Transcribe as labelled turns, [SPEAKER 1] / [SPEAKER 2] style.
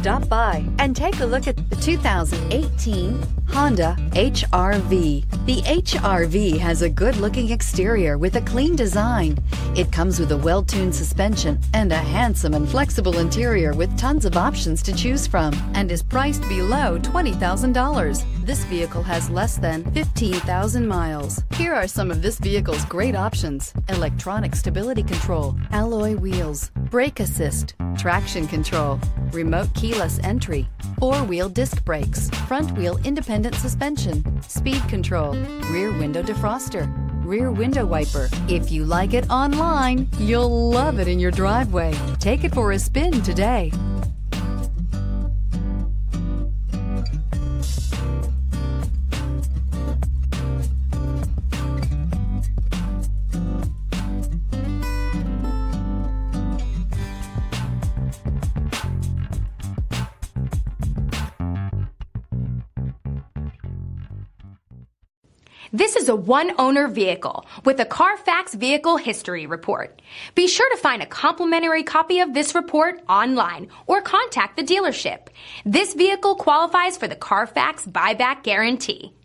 [SPEAKER 1] Stop by and take a look at the 2018 Honda HR-V. The HR-V has a good-looking exterior with a clean design. It comes with a well-tuned suspension and a handsome and flexible interior with tons of options to choose from and is priced below $20,000. This vehicle has less than 15,000 miles. Here are some of this vehicle's great options: electronic stability control, alloy wheels, brake assist, traction control, remote keyless entry, four-wheel disc brakes, front-wheel independent suspension, speed control, rear window defroster, rear window wiper. If you like it online, you'll love it in your driveway. Take it for a spin today.
[SPEAKER 2] This is a one-owner vehicle with a Carfax Vehicle History Report. Be sure to find a complimentary copy of this report online or contact the dealership. This vehicle qualifies for the Carfax Buyback Guarantee.